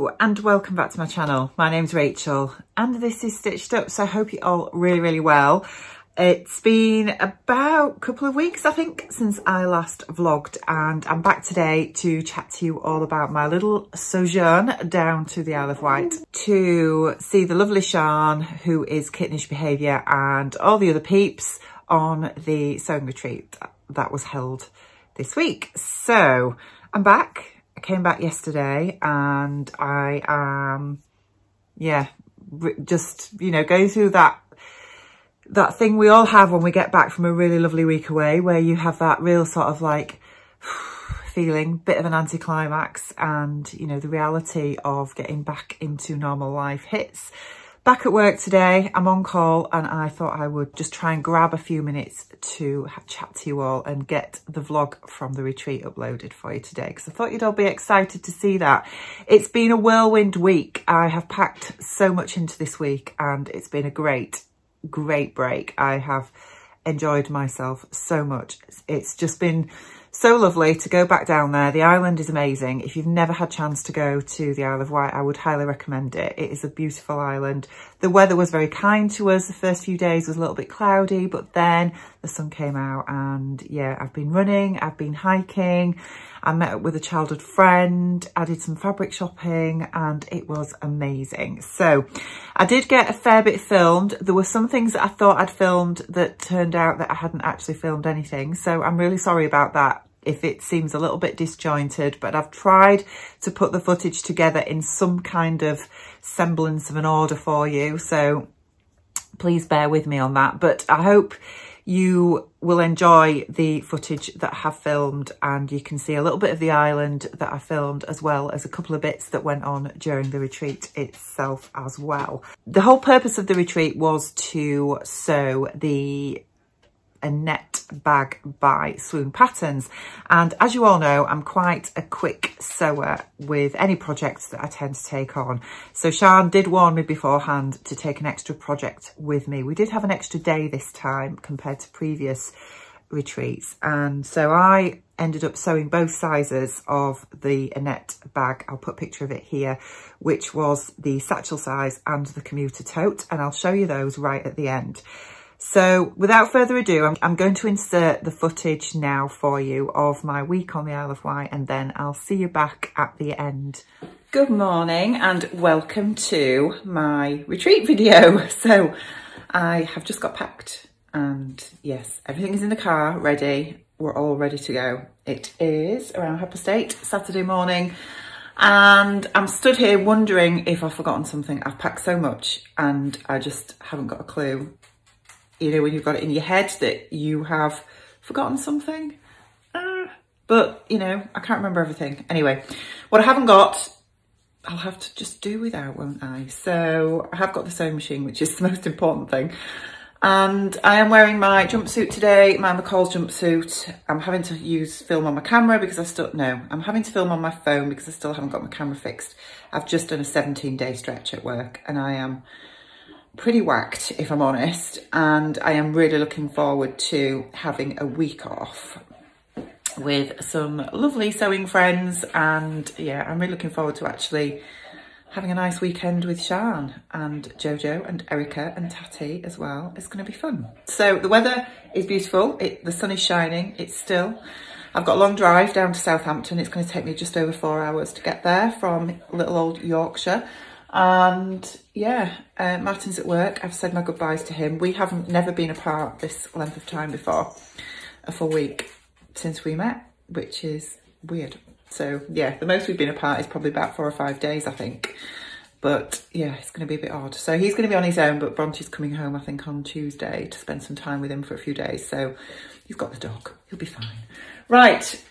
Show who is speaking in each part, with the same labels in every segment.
Speaker 1: Hello and welcome back to my channel. My name's Rachel and this is Stitched Up, so I hope you're all really well. It's been about a couple of weeks, I think, since I last vlogged, and I'm back today to chat to you all about my little sojourn down to the Isle of Wight to see the lovely Sian, who is kittenish behaviour, and all the other peeps on the sewing retreat that was held this week. So I'm back. I came back yesterday and I am, just, going through that thing we all have when we get back from a really lovely week away, where you have that real sort of like feeling, bit of an anticlimax, and, the reality of getting back into normal life hits. Back at work today, I'm on call, and I thought I would just try and grab a few minutes to chat to you all and get the vlog from the retreat uploaded for you today, because I thought you'd all be excited to see that. It's been a whirlwind week. I have packed so much into this week and it's been a great break. I have enjoyed myself so much. It's just been so lovely to go back down there. The island is amazing. If you've never had a chance to go to the Isle of Wight, I would highly recommend it. It is a beautiful island. The weather was very kind to us. The first few days was a little bit cloudy, but then the sun came out, and yeah, I've been running, I've been hiking, I met up with a childhood friend, I did some fabric shopping, and it was amazing. So I did get a fair bit filmed. There were some things that I thought I'd filmed that turned out that I hadn't actually filmed anything. So I'm really sorry about that if it seems a little bit disjointed, but I've tried to put the footage together in some kind of semblance of an order for you. So please bear with me on that. But I hope you will enjoy the footage that I have filmed, and you can see a little bit of the island that I filmed, as well as a couple of bits that went on during the retreat itself as well. The whole purpose of the retreat was to sew a net bag by Swoon Patterns, and as you all know, I'm quite a quick sewer with any projects that I tend to take on. So Sian did warn me beforehand to take an extra project with me. We did have an extra day this time compared to previous retreats, and so I ended up sewing both sizes of the Annette bag. I'll put a picture of it here, which was the satchel size and the commuter tote, and I'll show you those right at the end. So without further ado, I'm going to insert the footage now for you of my week on the Isle of Wight, and then I'll see you back at the end. Good morning and welcome to my retreat video. So I have just got packed, and yes, everything is in the car ready. We're all ready to go. It is around 8:30 Saturday morning, and I'm stood here wondering if I've forgotten something. I've packed so much and I just haven't got a clue. When you've got it in your head that you have forgotten something. But, I can't remember everything. Anyway, what I haven't got, I'll have to just do without, won't I? So I have got the sewing machine, which is the most important thing. And I am wearing my jumpsuit today, my McCall's jumpsuit. I'm having to film on my camera because I'm having to film on my phone because I still haven't got my camera fixed. I've just done a 17-day stretch at work, and I am pretty whacked, if I'm honest, and I am really looking forward to having a week off with some lovely sewing friends. And yeah, I'm really looking forward to actually having a nice weekend with Sian and Jojo and Erica and Tati as well. It's going to be fun. So the weather is beautiful. The sun is shining. It's still. I've got a long drive down to Southampton. It's going to take me just over 4 hours to get there from little old Yorkshire. And yeah, Martin's at work. I've said my goodbyes to him. We haven't never been apart this length of time before, a full week since we met, which is weird. So yeah, the most we've been apart is probably about 4 or 5 days, I think. But yeah, it's going to be a bit odd. So he's going to be on his own, but Bronte's coming home, I think, on Tuesday to spend some time with him for a few days. So he's got the dog. He'll be fine. Right,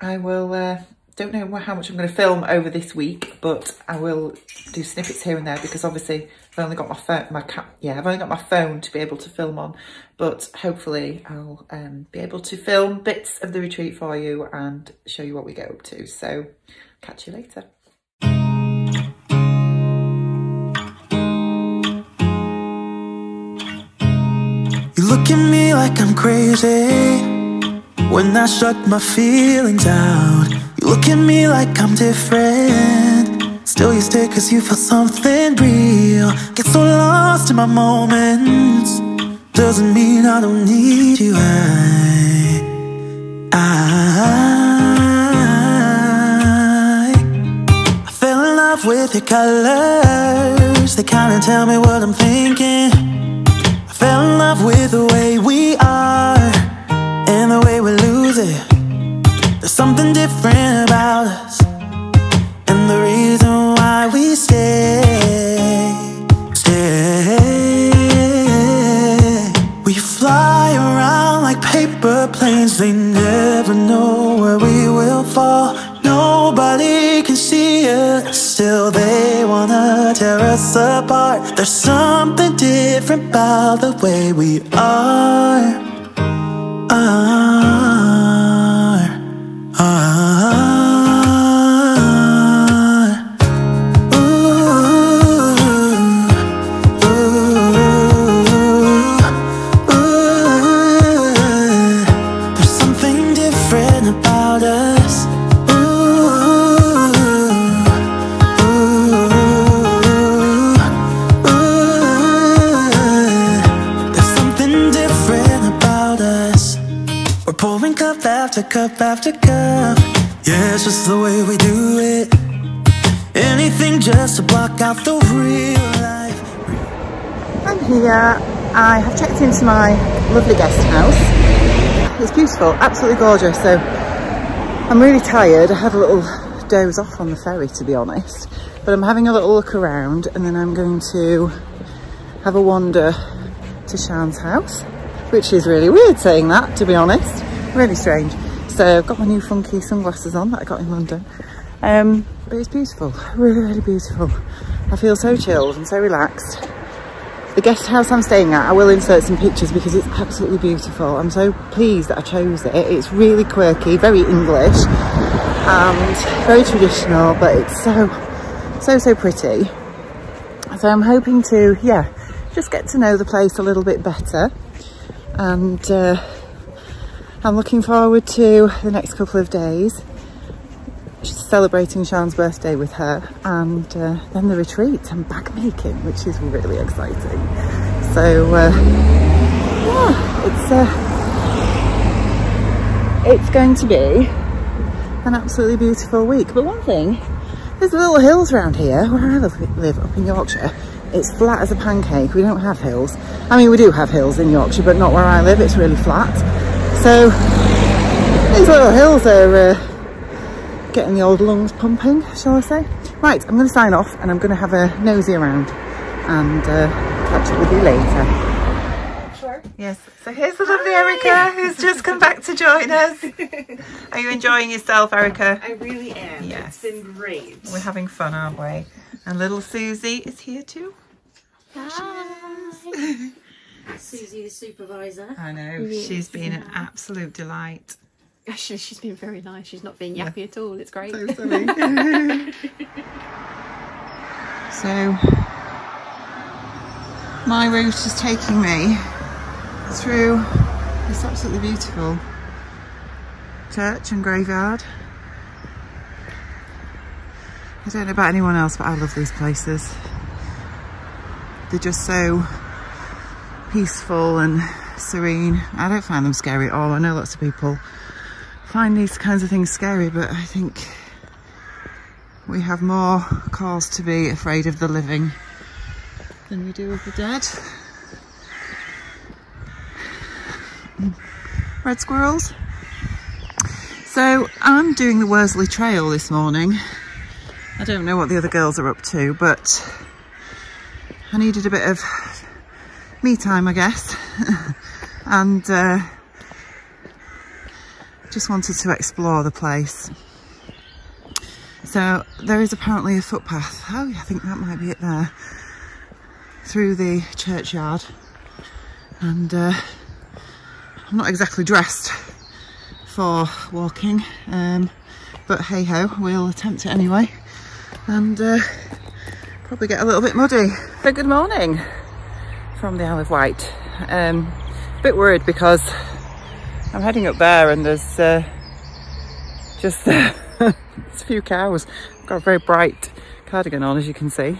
Speaker 1: I will... don't know how much I'm going to film over this week, but I will do snippets here and there because obviously I've only got my phone, I've only got my phone to be able to film on. But hopefully I'll be able to film bits of the retreat for you and show you what we get up to. So catch you later.
Speaker 2: You look at me like I'm crazy when I shut my feelings out. You look at me like I'm different. Still you stay cause you feel something real. Get so lost in my moments. Doesn't mean I don't need you. I fell in love with your colors. They kinda tell me what I'm thinking. I fell in love with the way we are and the way we lose it. There's something different about us, and the reason why we stay. We fly around like paper planes. They never know where we will fall. Nobody can see us, still they wanna tear us apart. There's something different about the way we are. There's something different about us. There's something different about us. We're pouring cup after cup after cup. Yeah, it's just the way we do it. Anything just to block out the real life.
Speaker 1: I'm here. I have checked into my lovely guest house. It's beautiful, absolutely gorgeous. So I'm really tired. I had a little doze off on the ferry, to be honest. But I'm having a little look around, and then I'm going to have a wander to Sian's house, which is really weird saying that, to be honest. Really strange. So I've got my new funky sunglasses on that I got in London. But it's beautiful, really, really beautiful. I feel so chilled and so relaxed. The guest house I'm staying at, I will insert some pictures because it's absolutely beautiful. I'm so pleased that I chose it. It's really quirky, very English and very traditional, but it's so pretty. So I'm hoping to, yeah, just get to know the place a little bit better. And I'm looking forward to the next couple of days. She's celebrating Sian's birthday with her, and then the retreat and bag making, which is really exciting. So yeah, it's going to be an absolutely beautiful week. But one thing, there's little hills around here where I live up in Yorkshire. It's flat as a pancake. We don't have hills. I mean, we do have hills in Yorkshire, but not where I live. It's really flat. So these little hills are getting the old lungs pumping, shall I say. Right, I'm going to sign off and I'm going to have a nosy around and catch up with you later. Sure. Yes, so here's the lovely Erica, who's just come back to join us. Are you enjoying yourself, Erica?
Speaker 3: I really am.
Speaker 1: Yes.
Speaker 3: It's been great.
Speaker 1: We're having fun, aren't we? And little Susie is here too.
Speaker 3: Hi. Susie, the supervisor.
Speaker 1: I know, she's been an absolute delight.
Speaker 3: Actually, she's been very nice. She's not being yappy at all. It's great.
Speaker 1: So silly. So my route is taking me through this absolutely beautiful church and graveyard. I don't know about anyone else, but I love these places. They're just so peaceful and serene. I don't find them scary at all. I know lots of people find these kinds of things scary, but I think we have more cause to be afraid of the living than we do of the dead. Red squirrels. So I'm doing the Worsley Trail this morning. I don't know what the other girls are up to, but I needed a bit of me time, I guess. And just wanted to explore the place. So there is apparently a footpath. Oh, I think that might be it there. Through the churchyard. And I'm not exactly dressed for walking, but hey ho, we'll attempt it anyway. And probably get a little bit muddy. So good morning from the Isle of Wight. A bit worried because I'm heading up there and there's just there's a few cows. I've got a very bright cardigan on, as you can see.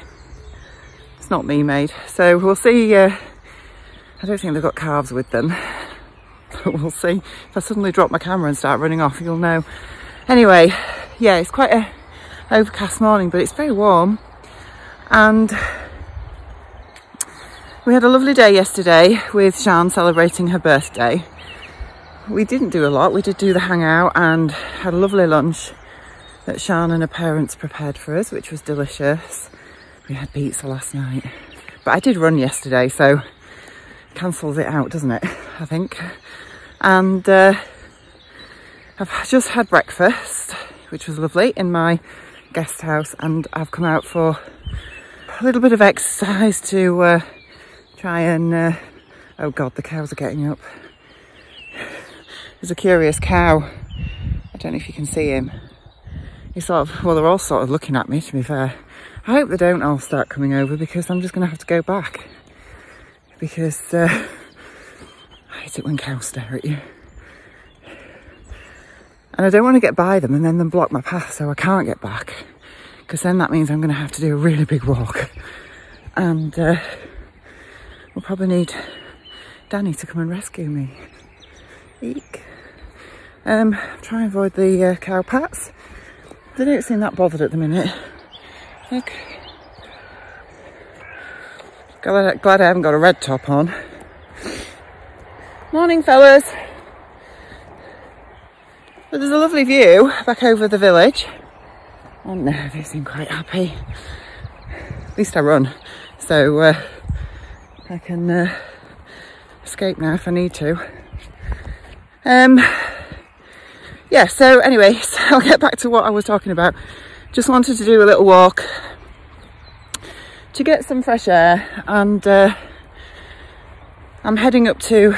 Speaker 1: It's not me made. So we'll see. I don't think they've got calves with them. But we'll see. If I suddenly drop my camera and start running off, you'll know. Anyway, yeah, it's quite a overcast morning, but it's very warm. And we had a lovely day yesterday with Sian celebrating her birthday. We didn't do a lot. We did do the hangout and had a lovely lunch that Sian and her parents prepared for us, which was delicious. We had pizza last night. But I did run yesterday, so cancels it out, doesn't it? I think. And I've just had breakfast, which was lovely, in my guest house, and I've come out for a little bit of exercise to try and oh god, the cows are getting up. There's a curious cow. I don't know if you can see him. He's sort of, well, they're all sort of looking at me, to be fair. I hope they don't all start coming over, because I'm just going to have to go back. Because I hate it when cows stare at you. And I don't want to get by them and then block my path so I can't get back. Because then that means I'm going to have to do a really big walk. And we'll probably need Danny to come and rescue me. Eek. Try and avoid the cow pats. They don't seem that bothered at the minute. Look. Glad I haven't got a red top on. Morning, fellas. But there's a lovely view back over the village. Oh no, they seem quite happy. At least I run, so I can escape now if I need to. Yeah, so anyway, so I'll get back to what I was talking about. Just wanted to do a little walk to get some fresh air, and I'm heading up to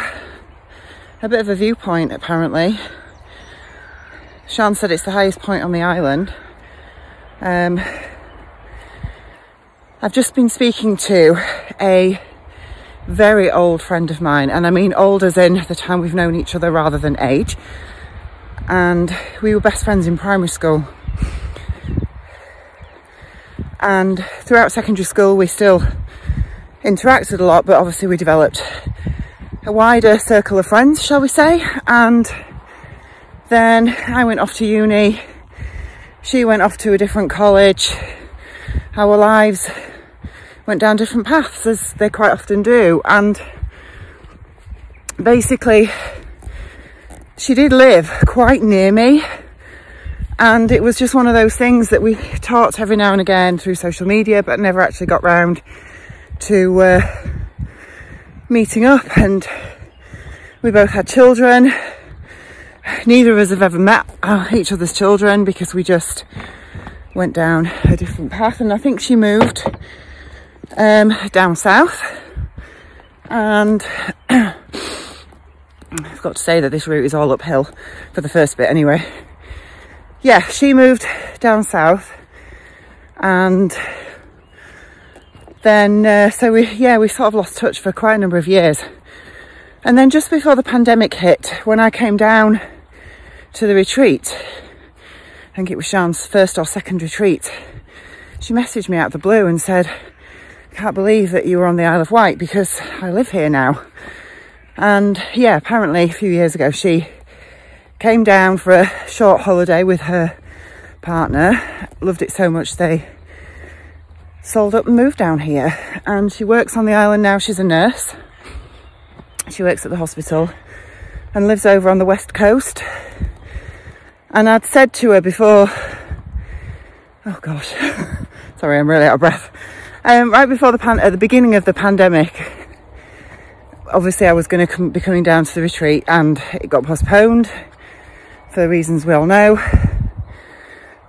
Speaker 1: a bit of a viewpoint apparently. Sian said it's the highest point on the island. I've just been speaking to a very old friend of mine, and I mean old as in the time we've known each other rather than age. And we were best friends in primary school. And throughout secondary school we still interacted a lot, but obviously we developed a wider circle of friends, shall we say. And then I went off to uni, she went off to a different college. Our lives went down different paths, as they quite often do. And basically she did live quite near me, and it was just one of those things that we talked every now and again through social media, but never actually got round to meeting up. And we both had children. Neither of us have ever met each other's children, because we just went down a different path. And I think she moved down south, and I've got to say that this route is all uphill for the first bit anyway. Yeah, she moved down south, and then so we sort of lost touch for quite a number of years. And then just before the pandemic hit, when I came down to the retreat, I think it was Sian's first or second retreat, she messaged me out of the blue and said, "Can't believe that you were on the Isle of Wight, because I live here now." And yeah, apparently a few years ago she came down for a short holiday with her partner, loved it so much they sold up and moved down here. And she works on the island now. She's a nurse. She works at the hospital and lives over on the west coast. And I'd said to her before, oh gosh, sorry, I'm really out of breath. Right before at the beginning of the pandemic, obviously I was going to be coming down to the retreat, and it got postponed for reasons we all know.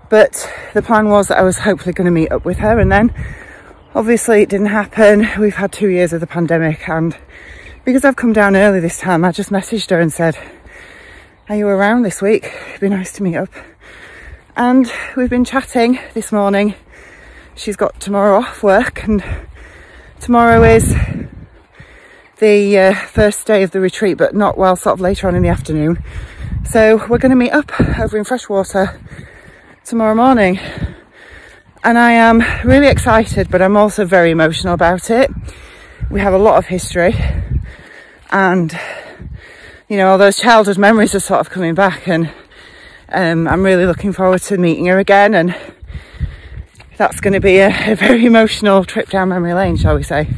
Speaker 1: But the plan was that I was hopefully going to meet up with her, and then obviously it didn't happen. We've had 2 years of the pandemic, and because I've come down early this time, I just messaged her and said, "Are you around this week? It'd be nice to meet up." And we've been chatting this morning. She's got tomorrow off work, and tomorrow is the first day of the retreat, but not well, sort of later on in the afternoon. So we're going to meet up over in Freshwater tomorrow morning. And I am really excited, but I'm also very emotional about it. We have a lot of history, and you know, all those childhood memories are sort of coming back, and I'm really looking forward to meeting her again, and that's going to be a very emotional trip down memory lane, shall we say.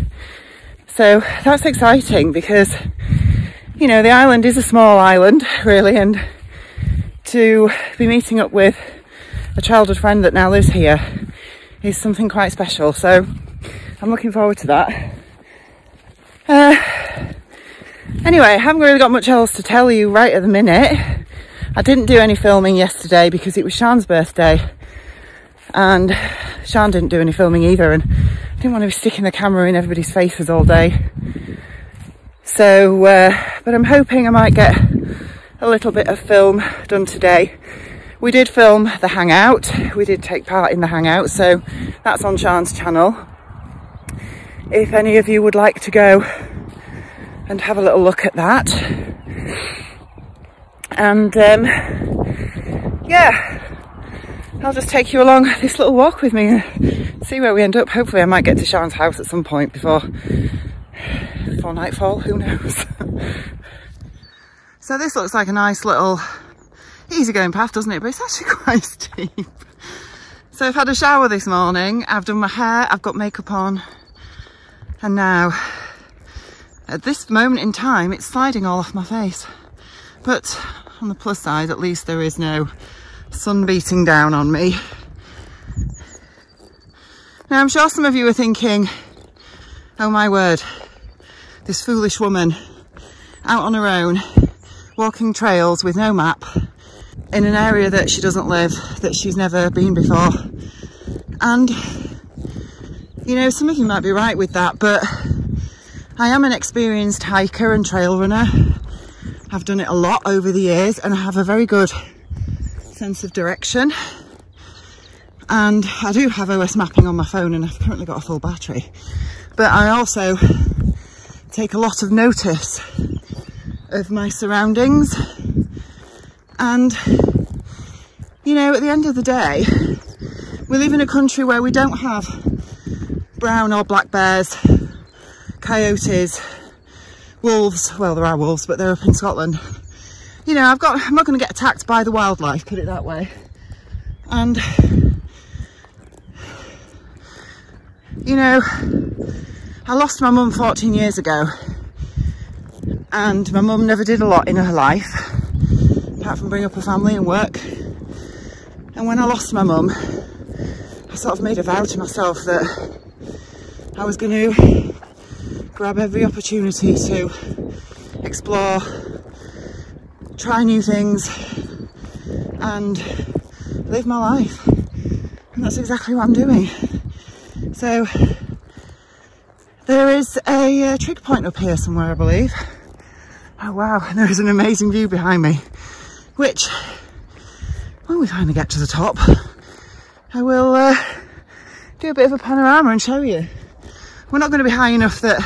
Speaker 1: So that's exciting because, you know, the island is a small island, really, and to be meeting up with a childhood friend that now lives here is something quite special. So I'm looking forward to that. Anyway, I haven't really got much else to tell you right at the minute. I didn't do any filming yesterday because it was Sian's birthday, and Sian didn't do any filming either, and I didn't want to be sticking the camera in everybody's faces all day. So, but I'm hoping I might get a little bit of film done today. We did film the hangout, we did take part in the hangout, so that's on Sian's channel. If any of you would like to go and have a little look at that. And yeah, I'll just take you along this little walk with me and see where we end up. Hopefully I might get to Sian's house at some point before nightfall, who knows. So this looks like a nice little easygoing path, doesn't it? But it's actually quite steep. So I've had a shower this morning, I've done my hair, I've got makeup on, and now at this moment in time it's sliding all off my face. But on the plus side, at least there is no sun beating down on me. Now I'm sure some of you are thinking, oh my word, this foolish woman out on her own, walking trails with no map, in an area that she doesn't live, that she's never been before. And, you know, some of you might be right with that, but I am an experienced hiker and trail runner. I've done it a lot over the years, and I have a very good sense of direction. And I do have OS mapping on my phone, and I've currently got a full battery. But I also take a lot of notice of my surroundings. And, you know, at the end of the day, we live in a country where we don't have brown or black bears, coyotes, wolves. Well, there are wolves, but they're up in Scotland. You know, I'm not going to get attacked by the wildlife, put it that way. And, you know, I lost my mum 14 years ago, and my mum never did a lot in her life, apart from bring up a family and work. And when I lost my mum, I sort of made a vow to myself that I was going to grab every opportunity to explore, try new things, and live my life. And that's exactly what I'm doing. So there is a trig point up here somewhere, I believe. Oh wow, and there is an amazing view behind me, which when we finally get to the top, I will do a bit of a panorama and show you. We're not going to be high enough that,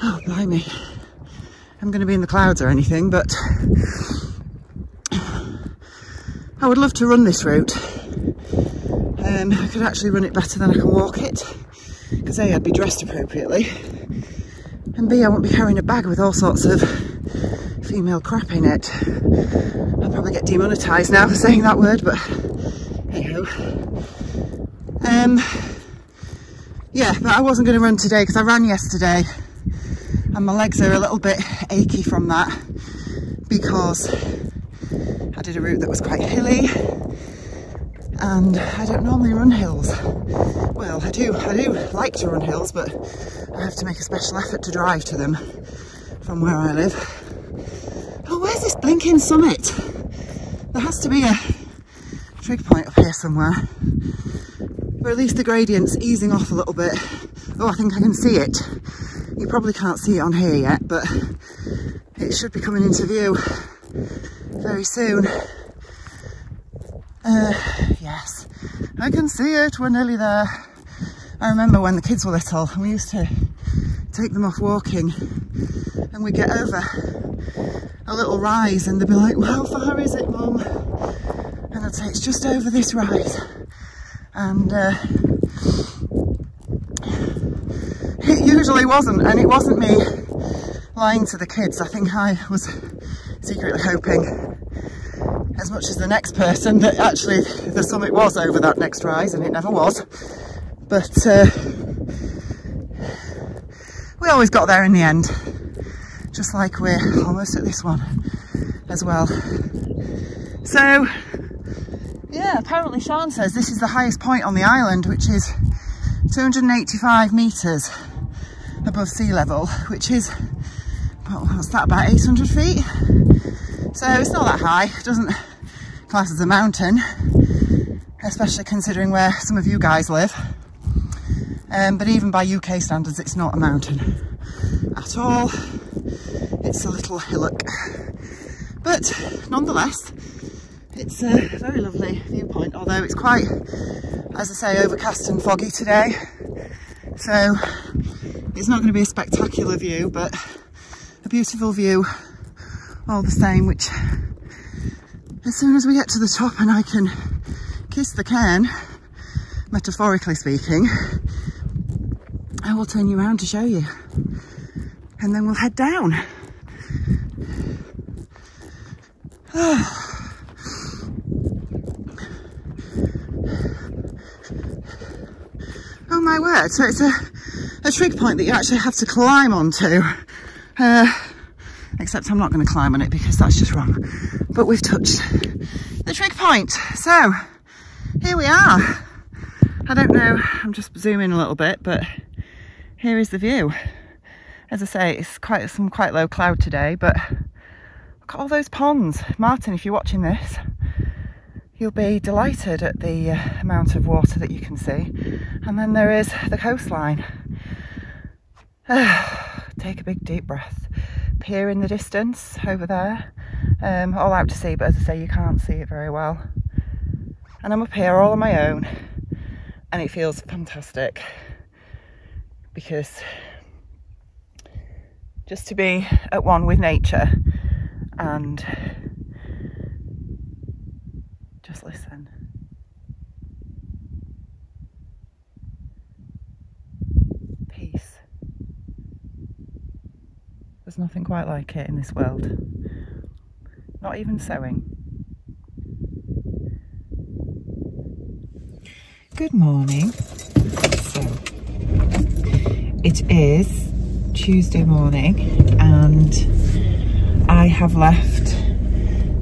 Speaker 1: oh blimey, I'm going to be in the clouds or anything, but I would love to run this route. I could actually run it better than I can walk it, because A, I'd be dressed appropriately, and B, I won't be carrying a bag with all sorts of female crap in it. I'll probably get demonetised now for saying that word, but hey ho. Yeah, but I wasn't going to run today because I ran yesterday and my legs are a little bit achy from that, because I did a route that was quite hilly, and I don't normally run hills. Well, I do like to run hills, but I have to make a special effort to drive to them from where I live. Oh, where's this blinking summit? There has to be a trig point up here somewhere. But at least the gradient's easing off a little bit. Oh, I think I can see it. You probably can't see it on here yet, but it should be coming into view very soon. Yes, I can see it, we're nearly there. I remember when the kids were little and we used to take them off walking and we'd get over a little rise and they'd be like, well, how far is it, Mum? And I'd say, it's just over this rise.
Speaker 4: and it usually wasn't, and it wasn't me lying to the kids. I think I was secretly hoping, as much as the next person, that actually the summit was over that next rise, and it never was. But we always got there in the end, just like we're almost at this one as well. So yeah, apparently Sean says this is the highest point on the island, which is 285 metres above sea level, which is, what's that, about 800 feet? So it's not that high. It doesn't class as a mountain, especially considering where some of you guys live. But even by UK standards, it's not a mountain at all. It's a little hillock. But nonetheless, it's a very lovely viewpoint, although it's quite, as I say, overcast and foggy today. So it's not going to be a spectacular view, but a beautiful view all the same, which as soon as we get to the top and I can kiss the cairn, metaphorically speaking, I will turn you around to show you, and then we'll head down. Oh my word, so it's a trig point that you actually have to climb onto, except I'm not going to climb on it because that's just wrong, but we've touched the trig point. So here we are. I don't know, I'm just zooming a little bit, but here is the view. As I say, it's quite low cloud today, but look at all those ponds. Martin, if you're watching this, you'll be delighted at the amount of water that you can see. And then there is the coastline. Take a big deep breath. Pier in the distance over there, all out to sea, but as I say, you can't see it very well. And I'm up here all on my own, and it feels fantastic, because just to be at one with nature and just listen. Peace. There's nothing quite like it in this world. Not even sewing. Good morning. So, it is Tuesday morning and I have left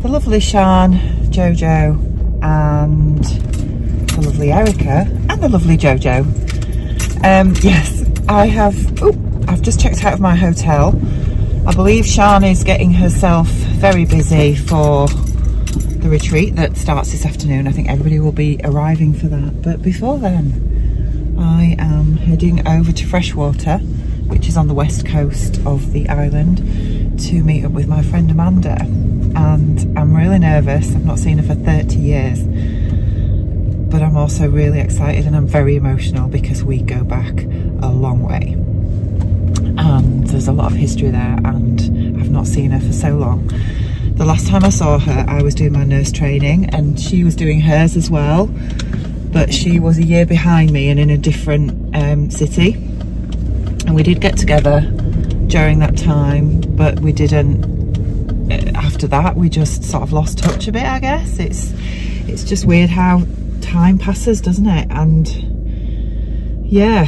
Speaker 4: the lovely Sian, Jojo and the lovely Erica and the lovely Jojo. Yes, I've just checked out of my hotel. I believe Sian is getting herself very busy for the retreat that starts this afternoon. I think everybody will be arriving for that, but before then I am heading over to Freshwater, which is on the west coast of the island, to meet up with my friend Amanda. And I'm really nervous. I've not seen her for 30 years, but I'm also really excited, and I'm very emotional because we go back a long way and there's a lot of history there, and I've not seen her for so long. The last time I saw her, I was doing my nurse training and she was doing hers as well, but she was a year behind me and in a different city, and we did get together during that time, but we didn't after that. We just sort of lost touch a bit, I guess. It's just weird how time passes, doesn't it? And yeah,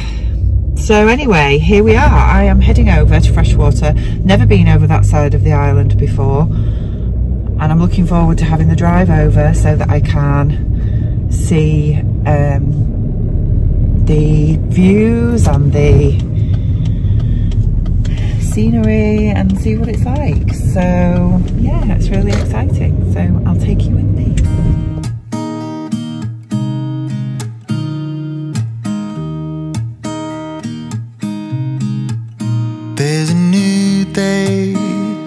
Speaker 4: so anyway, here we are. I am heading over to Freshwater. Never been over that side of the island before, and I'm looking forward to having the drive over so that I can see the views and the scenery and see what it's like. So yeah, it's really exciting. So I'll take you with me.
Speaker 2: There's a new day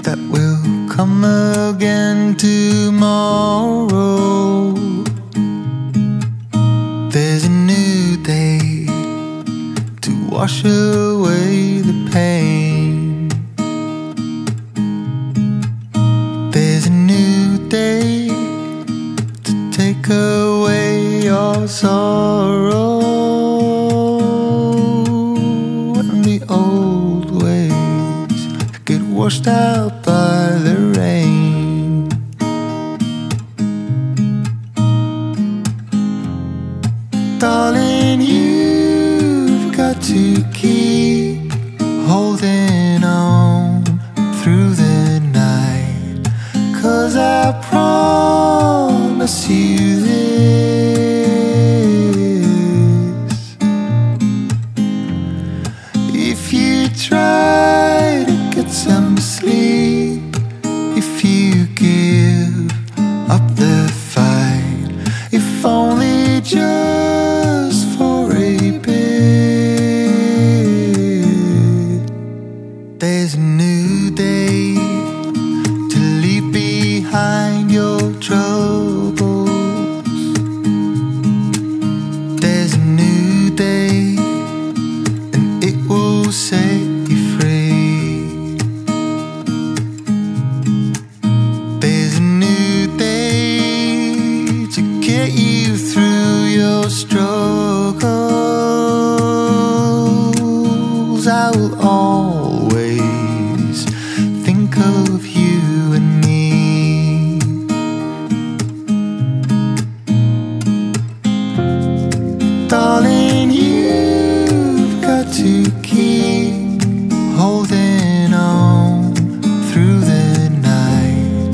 Speaker 2: that will come again tomorrow. There's a new day to wash away the pain. There's a new day to take away your sorrow and the old ways get washed out by the rain. Darling, you've got to keep holding on through the night, 'cause I promise you this: if you try to get some sleep, if you give up the fight, if only just for a bit, there's a new day to leave behind your troubles. There's a new day and it will set you free. There's a new day to get you through your struggles. I will always think of you and me. Darling, you've got to keep holding on through the night,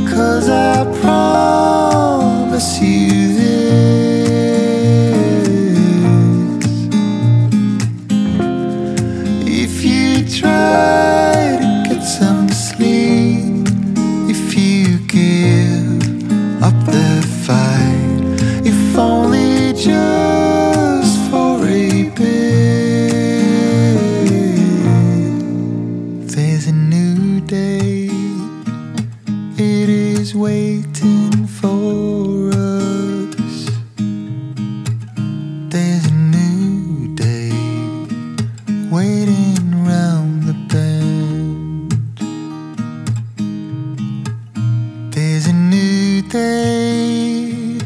Speaker 2: 'cause I promise you this: if you try to get some sleep, if you give up the fight, if only just for a bit, there's a new day, it is waiting for us. There's a new day waiting round the bend. There's a new day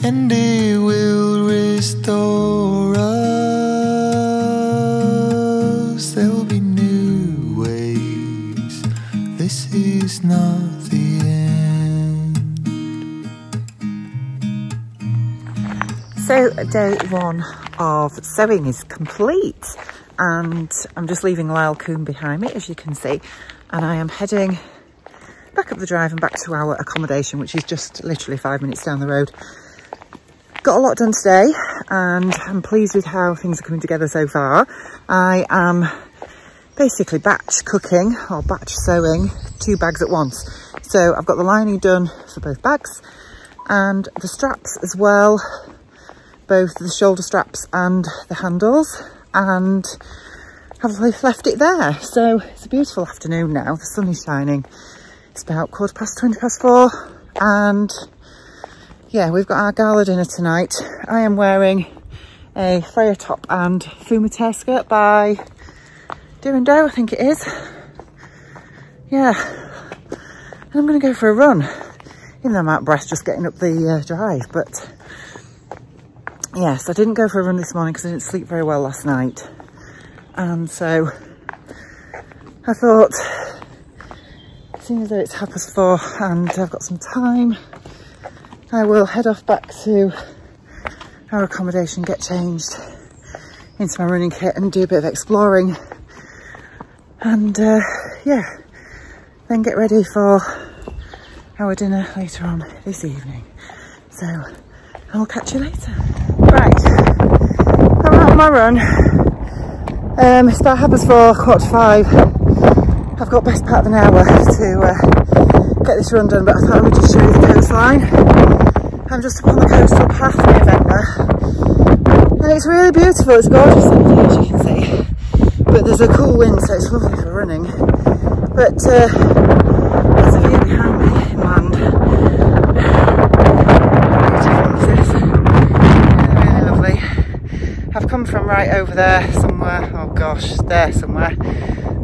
Speaker 2: and it will restore us. There will be new ways. This is not the end.
Speaker 4: So day one of sewing is complete, and I'm just leaving Lyle Coombe behind me, as you can see, and I am heading back up the drive and back to our accommodation, which is just literally 5 minutes down the road. Got a lot done today and I'm pleased with how things are coming together so far. I am basically batch cooking or batch sewing 2 bags at once. So I've got the lining done for both bags and the straps as well, both the shoulder straps and the handles, and I've left it there. So it's a beautiful afternoon now, the sun is shining. It's about 4:20 and yeah, we've got our gala dinner tonight. I am wearing a Freya top and Fumateer skirt by Deer & Doe, I think it is. Yeah, and I'm going to go for a run, even though I'm out of breath just getting up the drive. But yes, I didn't go for a run this morning because I didn't sleep very well last night. And so I thought, seeing as though it's 4:30 and I've got some time, I will head off back to our accommodation, get changed into my running kit and do a bit of exploring. And yeah, then get ready for our dinner later on this evening. So I'll catch you later. Right, I'm out on my run. It's about 4:45. I've got best part of an hour to get this run done, but I thought I would just show you the coastline. I'm just upon the coastal path near Ventnor, and it's really beautiful. It's gorgeous out there, as you can see, but there's a cool wind, so it's lovely for running. But there's a view behind me inland. Beautiful, really lovely. I've come from right over there somewhere, oh gosh, there somewhere,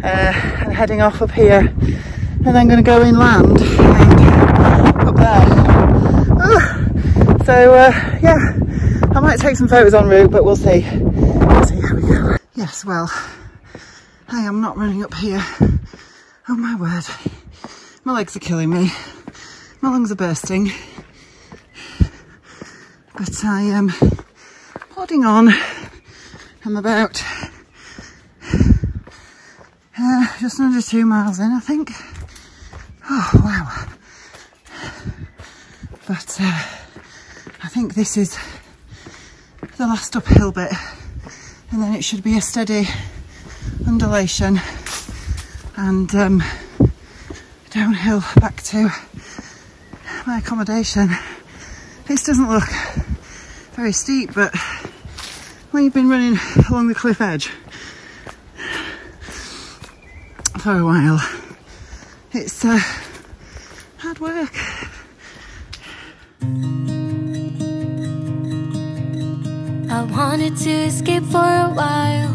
Speaker 4: and heading off up here, and then going to go inland and up there.
Speaker 1: So yeah, I might take some photos en route, but we'll see how we go. Yes, well, I am not running up here. Oh my word, my legs are killing me, my lungs are bursting, but I am plodding on. I'm about just under 2 miles in, I think. Oh wow. But I think this is the last uphill bit, and then it should be a steady undulation and downhill back to my accommodation. This doesn't look very steep, but when you've been running along the cliff edge for a while, it's hard work.
Speaker 5: I wanted to escape for a while.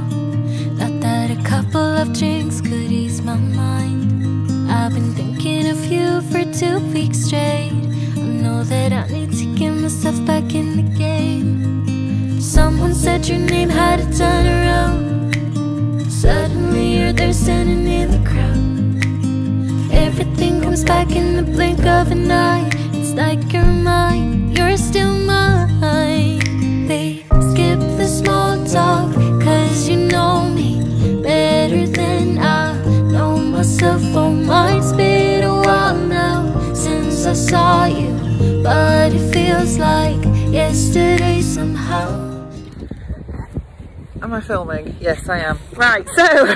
Speaker 5: Thought that a couple of drinks could ease my mind. I've been thinking of you for 2 weeks straight. I know that I need to get myself back in the game. Someone said your name had a turn around. Suddenly you're there standing in the crowd. Everything comes back in the blink of an eye. It's like you're mine, you're still mine. They skip the small talk, cause you know me better than I know myself. Oh my, it's been a while now since I saw you, but it feels like yesterday somehow.
Speaker 1: Am I filming? Yes, I am. Right, so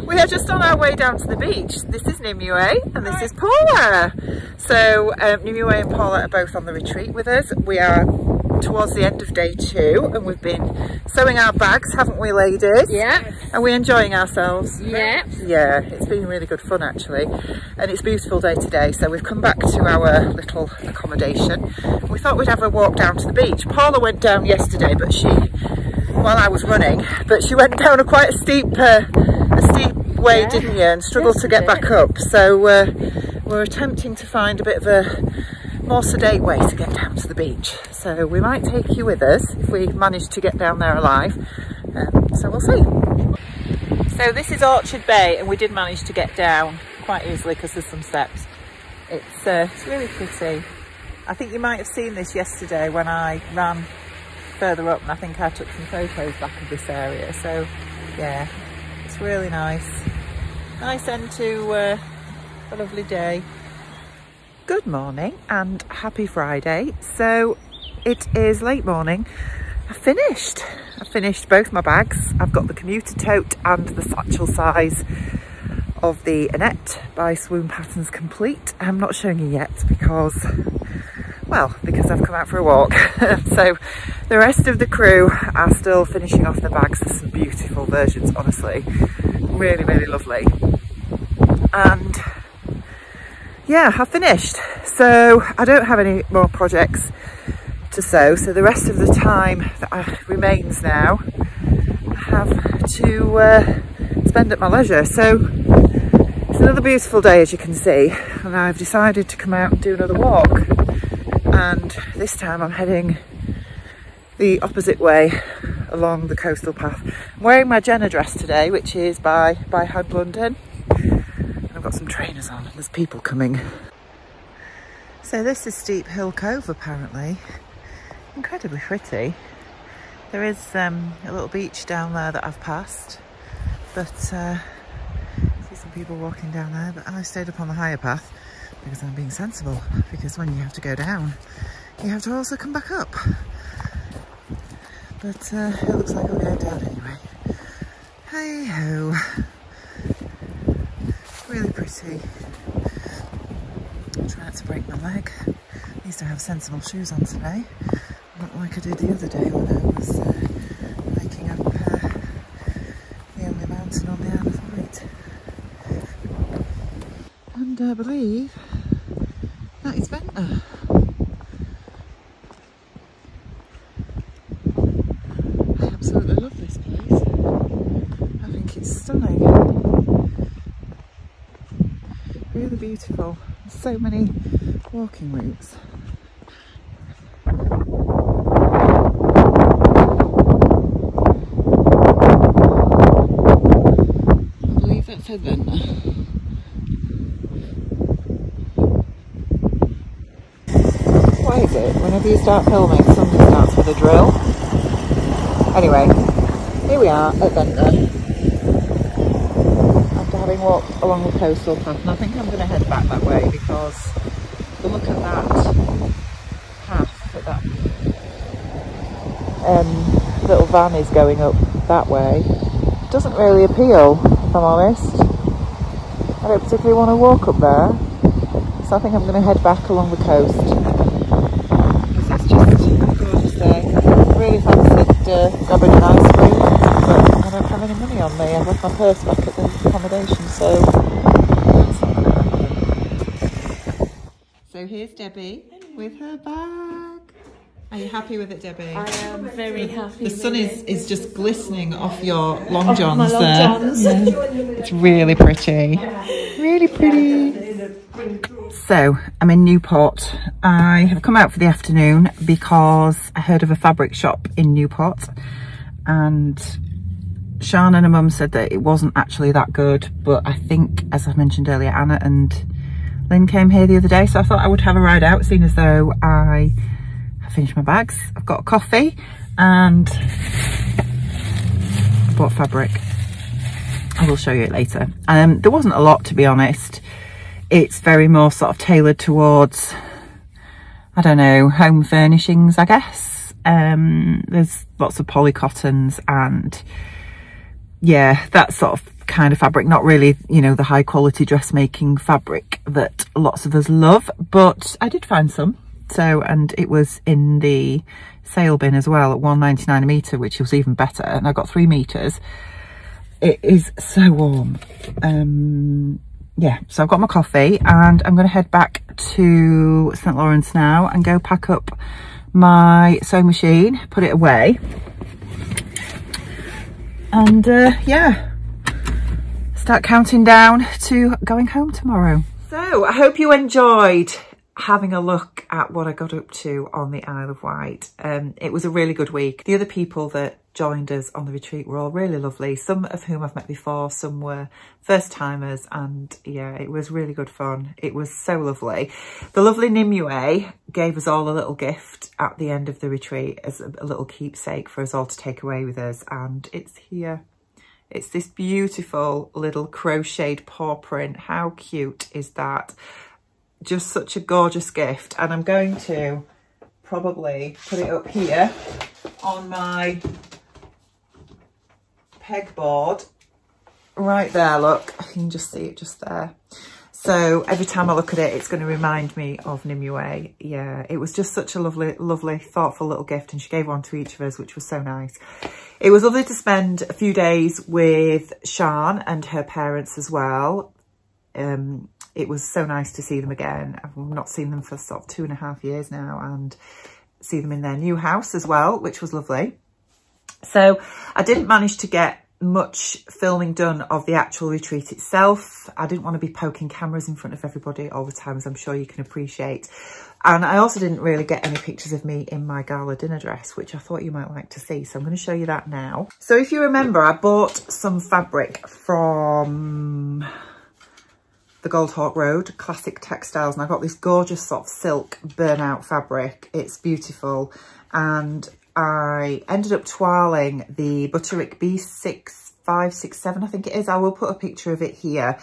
Speaker 1: we are just on our way down to the beach. This is Nimue and this is Paula. So Nimue and Paula are both on the retreat with us. We are towards the end of day 2 and we've been sewing our bags, haven't we, ladies?
Speaker 3: Yeah.
Speaker 1: Are we enjoying ourselves?
Speaker 3: Yeah.
Speaker 1: Yeah, it's been really good fun actually, and it's a beautiful day today. So we've come back to our little accommodation. We thought we'd have a walk down to the beach. Paula went down yesterday, but while I was running, but she went down quite a steep way, yeah, didn't you, and struggled to get back up. So we're attempting to find a bit of a more sedate way to get down to the beach. So we might take you with us if we manage to get down there alive. So we'll see. So this is Orchard Bay, and we did manage to get down quite easily because there's some steps. It's really pretty. I think you might have seen this yesterday when I ran further up, and I think I took some photos back of this area. So yeah, it's really nice. Nice end to a lovely day. Good morning and happy Friday. So it is late morning. I've finished both my bags. I've got the commuter tote and the satchel size of the Annette by Swoon Patterns complete. I'm not showing you yet because I've come out for a walk. So the rest of the crew are still finishing off the bags. There's some beautiful versions, honestly. Really, really lovely. And yeah, I've finished. So I don't have any more projects to sew. So the rest of the time that remains now, I have to spend at my leisure. So it's another beautiful day, as you can see. And I've decided to come out and do another walk. And this time I'm heading the opposite way along the coastal path. I'm wearing my Jenna dress today, which is by Hand London. And I've got some trainers on and there's people coming. So this is Steep Hill Cove apparently. Incredibly pretty. There is a little beach down there that I've passed, but I see some people walking down there, but I stayed up on the higher path because I'm being sensible, because when you have to go down you have to also come back up. But it looks like we're going down anyway. Hey ho. Really pretty. I'll try not to break my leg. At least I have sensible shoes on today. Not like I did the other day when I was hiking up the only mountain on the Isle of Wight. And I believe that is Ventnor. I absolutely love this place. I think it's stunning. Really beautiful. So many walking routes. Adventure. Why is it whenever you start filming, somebody starts with a drill? Anyway, here we are at Ventnor. After having walked along the coastal path, and I think I'm going to head back that way because the look at that path that little van is going up that way doesn't really appeal, if I'm honest. I don't particularly want to walk up there, so I think I'm going to head back along the coast because it's just a gorgeous day. I really fancied grabbing an ice cream, but I don't have any money on me. I've left my purse back at the accommodation, so that's not going to happen. So here's Debbie with her bag. Are you happy with it, Debbie?
Speaker 3: I am very happy.
Speaker 1: The sun is just glistening off your long johns
Speaker 3: my long
Speaker 1: there.
Speaker 3: johns.
Speaker 1: Yeah. It's really pretty. Really pretty. So I'm in Newport. I have come out for the afternoon because I heard of a fabric shop in Newport, and Sian and her mum said that it wasn't actually that good, but I think, as I mentioned earlier, Anna and Lynn came here the other day, so I thought I would have a ride out, seeing as though I finished my bags. I've got a coffee and bought fabric. I will show you it later. There wasn't a lot, to be honest. It's very more sort of tailored towards, I don't know, home furnishings, I guess. There's lots of polycottons and yeah, that sort of kind of fabric, not really, you know, the high quality dressmaking fabric that lots of us love, but I did find some. So, and it was in the sale bin as well at £1.99 a metre, which was even better. And I got 3 metres. It is so warm. Yeah, so I've got my coffee and I'm going to head back to St Lawrence now and go pack up my sewing machine, put it away. And yeah, start counting down to going home tomorrow. So I hope you enjoyed having a look at what I got up to on the Isle of Wight. It was a really good week. The other people that joined us on the retreat were all really lovely, some of whom I've met before, some were first timers, and yeah, it was really good fun. It was so lovely. The lovely Nimue gave us all a little gift at the end of the retreat as a little keepsake for us all to take away with us, and it's here. It's this beautiful little crocheted paw print. How cute is that? Just such a gorgeous gift, and I'm going to probably put it up here on my pegboard right there. Look, I can just see it just there. So every time I look at it, it's going to remind me of Nimue. Yeah, it was just such a lovely, thoughtful little gift, and she gave one to each of us, which was so nice. It was lovely to spend a few days with Sian and her parents as well. It was so nice to see them again. I've not seen them for sort of 2.5 years now, and see them in their new house as well, which was lovely. So I didn't manage to get much filming done of the actual retreat itself. I didn't want to be poking cameras in front of everybody all the time, as I'm sure you can appreciate. And I also didn't really get any pictures of me in my gala dinner dress, which I thought you might like to see. So I'm going to show you that now. So if you remember, I bought some fabric from the Goldhawk Road, Classic Textiles, and I got this gorgeous sort of silk burnout fabric. It's beautiful, and I ended up toiling the Butterick B6567, I think it is. I will put a picture of it here,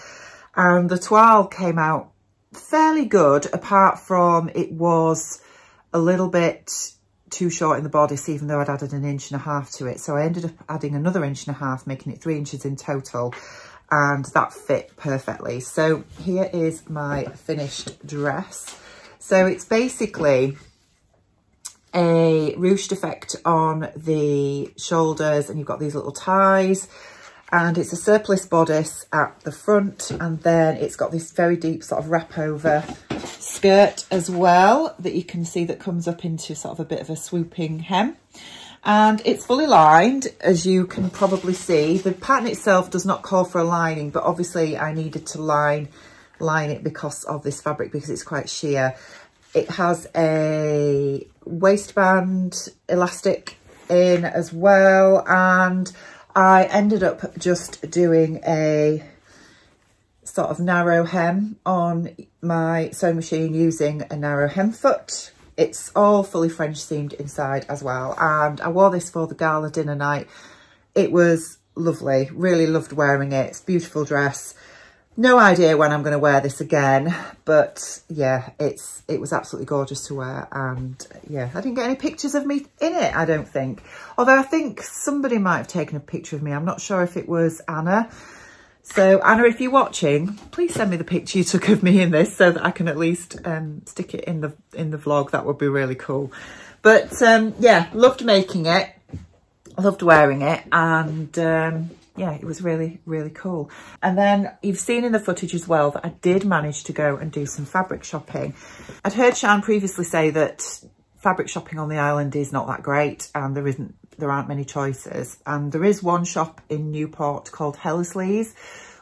Speaker 1: and the toile came out fairly good, apart from it was a little bit too short in the bodice, even though I'd added 1.5 inches to it. So I ended up adding another 1.5 inches, making it 3 inches in total, and that fit perfectly. So here is my finished dress. So it's basically a ruched effect on the shoulders, and you've got these little ties, and it's a surplice bodice at the front, and then it's got this very deep sort of wrap over skirt as well that you can see that comes up into sort of a bit of a swooping hem. And it's fully lined, as you can probably see. The pattern itself does not call for a lining, but obviously I needed to line it because of this fabric, because it's quite sheer. It has a waistband elastic in as well, and I ended up just doing a sort of narrow hem on my sewing machine using a narrow hem foot. It's all fully French seamed inside as well. And I wore this for the gala dinner night. It was lovely. Really loved wearing it. It's a beautiful dress. No idea when I'm going to wear this again, but yeah, it was absolutely gorgeous to wear. And yeah, I didn't get any pictures of me in it, I don't think. Although I think somebody might have taken a picture of me. I'm not sure if it was Anna. So Anna, if you're watching, please send me the picture you took of me in this so that I can at least stick it in the vlog. That would be really cool. But yeah, loved making it, loved wearing it, and yeah, it was really, really cool. And then you've seen in the footage as well that I did manage to go and do some fabric shopping. I'd heard Sian previously say that fabric shopping on the island is not that great and there aren't many choices. And there is one shop in Newport called Hellesley's,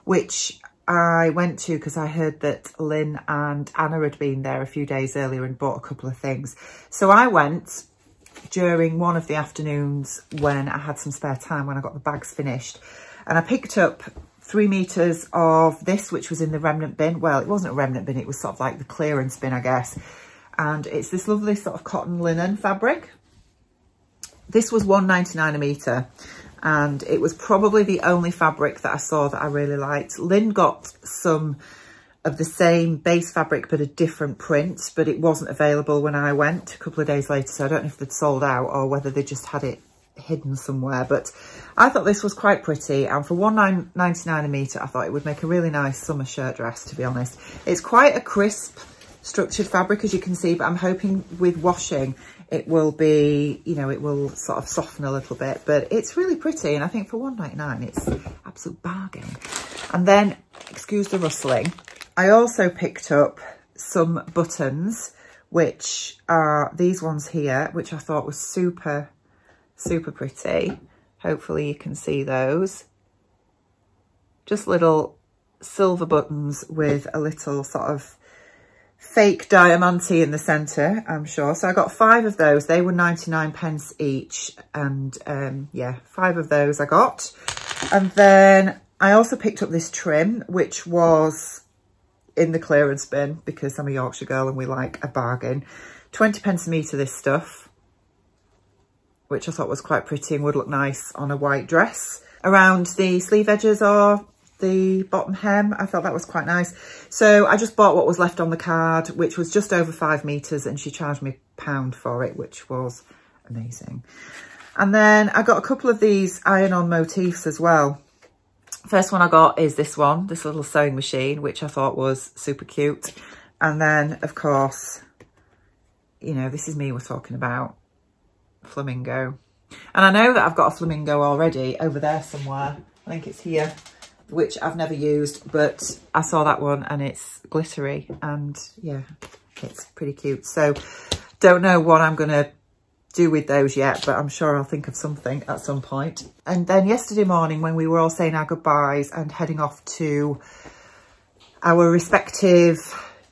Speaker 1: which I went to because I heard that Lynn and Anna had been there a few days earlier and bought a couple of things. So I went during one of the afternoons when I had some spare time, when I got the bags finished, and I picked up 3 meters of this, which was in the remnant bin. Well, it wasn't a remnant bin, it was sort of like the clearance bin, I guess. And it's this lovely sort of cotton linen fabric. This was $1.99 a metre, and it was probably the only fabric that I saw that I really liked. Lynn got some of the same base fabric but a different print, but it wasn't available when I went a couple of days later, so I don't know if they'd sold out or whether they just had it hidden somewhere. But I thought this was quite pretty, and for $1.99 a metre I thought it would make a really nice summer shirt dress, to be honest. It's quite a crisp structured fabric, as you can see, but I'm hoping with washing it will be, you know, it will sort of soften a little bit. But it's really pretty, and I think for $1.99 it's an absolute bargain. And then, excuse the rustling, I also picked up some buttons, which are these ones here, which I thought was super, super pretty. Hopefully you can see those. Just little silver buttons with a little sort of fake diamante in the centre, I'm sure. So I got 5 of those. They were 99p each. And yeah, 5 of those I got. And then I also picked up this trim, which was in the clearance bin because I'm a Yorkshire girl and we like a bargain. 20p a metre, this stuff, which I thought was quite pretty and would look nice on a white dress. Around the sleeve edges or the bottom hem, I thought that was quite nice. So I just bought what was left on the card, which was just over 5 meters, and she charged me £1 for it, which was amazing. And then I got a couple of these iron-on motifs as well. First one I got is this one, this little sewing machine, which I thought was super cute. And then, of course, you know, this is me we're talking about, flamingo. And I know that I've got a flamingo already over there somewhere. I think it's here, which I've never used, but I saw that one and it's glittery and yeah, it's pretty cute. So don't know what I'm going to do with those yet, but I'm sure I'll think of something at some point. And then yesterday morning, when we were all saying our goodbyes and heading off to our respective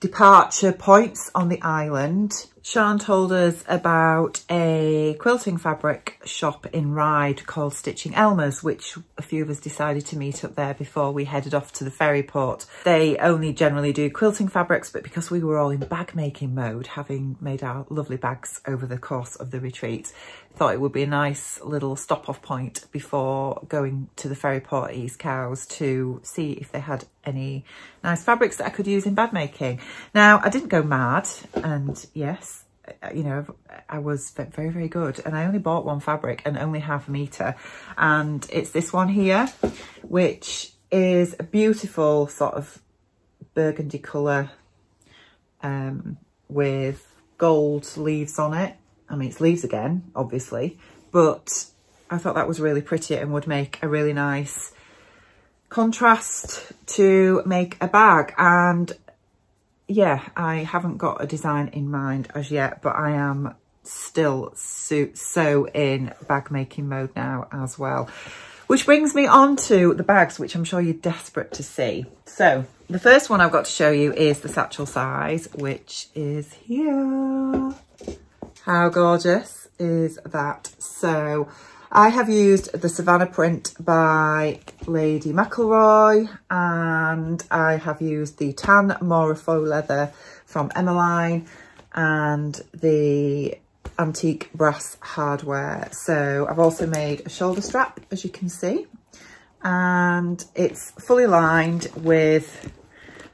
Speaker 1: departure points on the island, Sian told us about a quilting fabric shop in Ryde called Stitching Elmer's, which a few of us decided to meet up there before we headed off to the ferry port. They only generally do quilting fabrics, but because we were all in bag making mode, having made our lovely bags over the course of the retreat, thought it would be a nice little stop off point before going to the ferry port at East Cowes to see if they had any nice fabrics that I could use in bag making. Now, I didn't go mad, and yes, you know, I was very, very good. And I only bought one fabric and only half a metre. And it's this one here, which is a beautiful sort of burgundy colour with gold leaves on it. I mean, it's leaves again, obviously, but I thought that was really pretty and would make a really nice contrast to make a bag. And yeah, I haven't got a design in mind as yet, but I am still so in bag making mode now as well. Which brings me on to the bags, which I'm sure you're desperate to see. So the first one I've got to show you is the satchel size, which is here. How gorgeous is that? So I have used the Savannah print by Lady McElroy, and I have used the tan Mora faux leather from Emmeline and the antique brass hardware. So I've also made a shoulder strap, as you can see, and it's fully lined with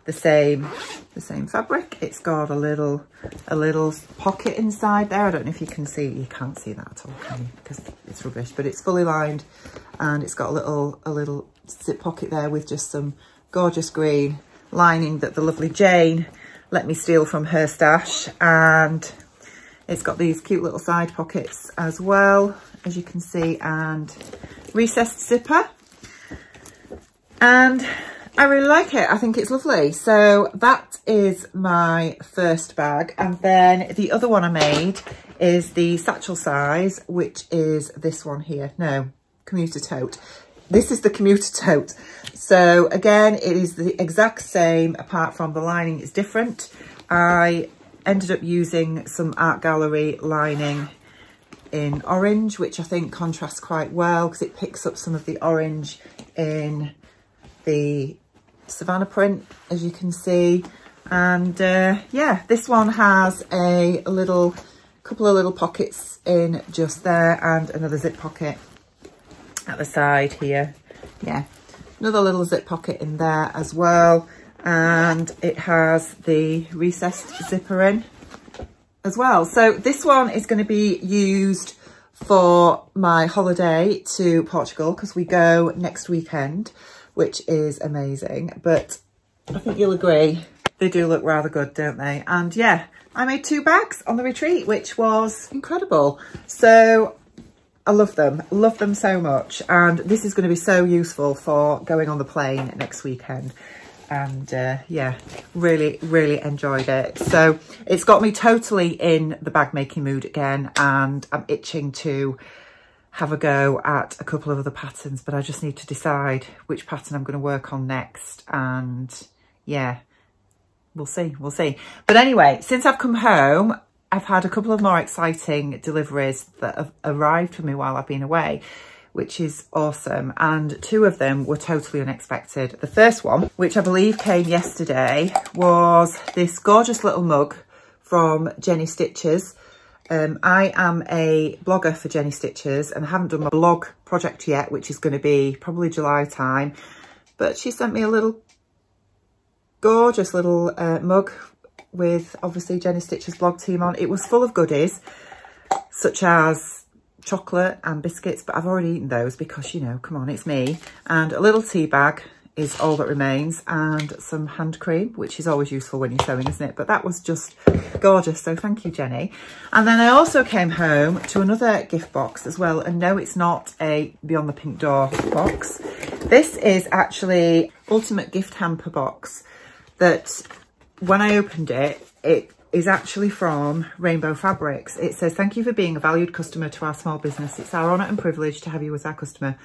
Speaker 1: the same fabric. It's got a little pocket inside there. I don't know if you can see. You can't see that at all, can you? Because it's rubbish. But it's fully lined, and it's got a little zip pocket there with just some gorgeous green lining that the lovely Jane let me steal from her stash. And it's got these cute little side pockets as well, as you can see, and recessed zipper. And I really like it. I think it's lovely. So that is my first bag. And then the other one I made is the satchel size, which is this one here. No, commuter tote. This is the commuter tote. So again, it is the exact same, apart from the lining is different. I ended up using some art gallery lining in orange, which I think contrasts quite well because it picks up some of the orange in the Savannah print, as you can see. And yeah, this one has a couple of little pockets in just there, and another zip pocket at the side here. Yeah, another little zip pocket in there as well, and it has the recessed zipper in as well. So this one is going to be used for my holiday to Portugal, because we go next weekend, which is amazing. But I think you'll agree, they do look rather good, don't they? And yeah, I made 2 bags on the retreat, which was incredible. So I love them so much. And this is going to be so useful for going on the plane next weekend. And yeah, really enjoyed it. So it's got me totally in the bag making mood again, and I'm itching to have a go at a couple of other patterns, but I just need to decide which pattern I'm going to work on next. And yeah, we'll see. But anyway, since I've come home, I've had a couple of more exciting deliveries that have arrived for me while I've been away, which is awesome. And 2 of them were totally unexpected. The first one, which I believe came yesterday, was this gorgeous little mug from Jenny Stitches. I am a blogger for Jenny Stitches, and I haven't done my blog project yet, which is going to be probably July time. But she sent me a little gorgeous little mug with obviously Jenny Stitches blog team on. It was full of goodies, such as chocolate and biscuits, but I've already eaten those because, you know, come on, it's me. And a little tea bag is all that remains, and some hand cream, which is always useful when you're sewing, isn't it? But that was just gorgeous, so thank you, Jenny. And then I also came home to another gift box as well, and no, it's not a Beyond the Pink Door box. This is actually Ultimate Gift Hamper box that, when I opened it, it is actually from Rainbow Fabrics. It says, "Thank you for being a valued customer to our small business. It's our honour and privilege to have you as our customer.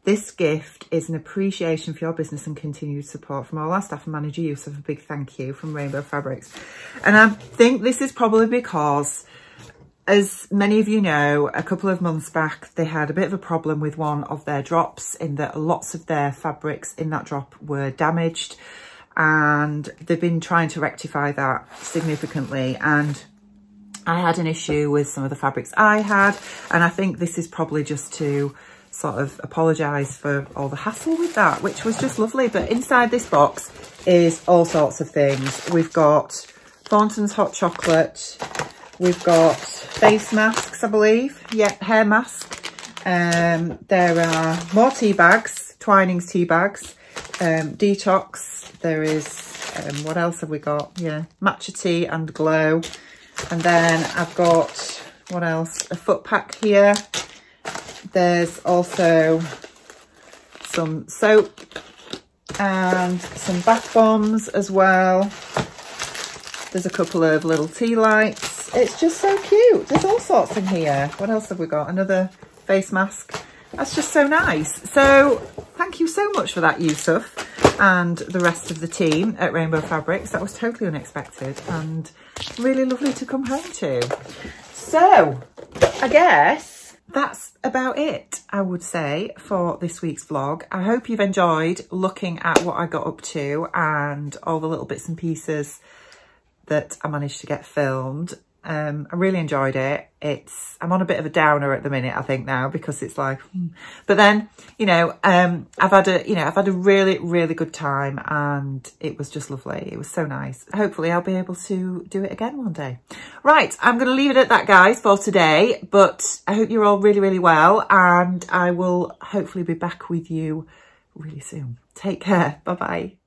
Speaker 1: This gift is an appreciation for your business and continued support from all our staff and manager Yusuf. A big thank you from Rainbow Fabrics." And I think this is probably because, as many of you know, a couple of months back, they had a bit of a problem with one of their drops, in that lots of their fabrics in that drop were damaged. And they've been trying to rectify that significantly. And I had an issue with some of the fabrics I had. And I think this is probably just to sort of apologise for all the hassle with that, which was just lovely. But inside this box is all sorts of things. We've got Thornton's hot chocolate. We've got face masks, I believe. Yeah, hair mask. There are more tea bags, Twinings tea bags. Detox. There is, what else have we got? Yeah, matcha tea and glow. And then I've got, what else? A foot pack here. There's also some soap and some bath bombs as well. There's a couple of little tea lights. It's just so cute. There's all sorts in here. What else have we got? Another face mask. That's just so nice. So thank you so much for that, Yusuf, and the rest of the team at Rainbow Fabrics. That was totally unexpected and really lovely to come home to. So I guess that's about it, I would say, for this week's vlog. I hope you've enjoyed looking at what I got up to and all the little bits and pieces that I managed to get filmed. I really enjoyed it. I'm on a bit of a downer at the minute, I think, now, because it's like, but then, you know, I've had a really, really good time, and it was just lovely. It was so nice. Hopefully I'll be able to do it again one day. Right, I'm going to leave it at that, guys, for today, but I hope you're all really, really well, and I will hopefully be back with you really soon. Take care. Bye-bye.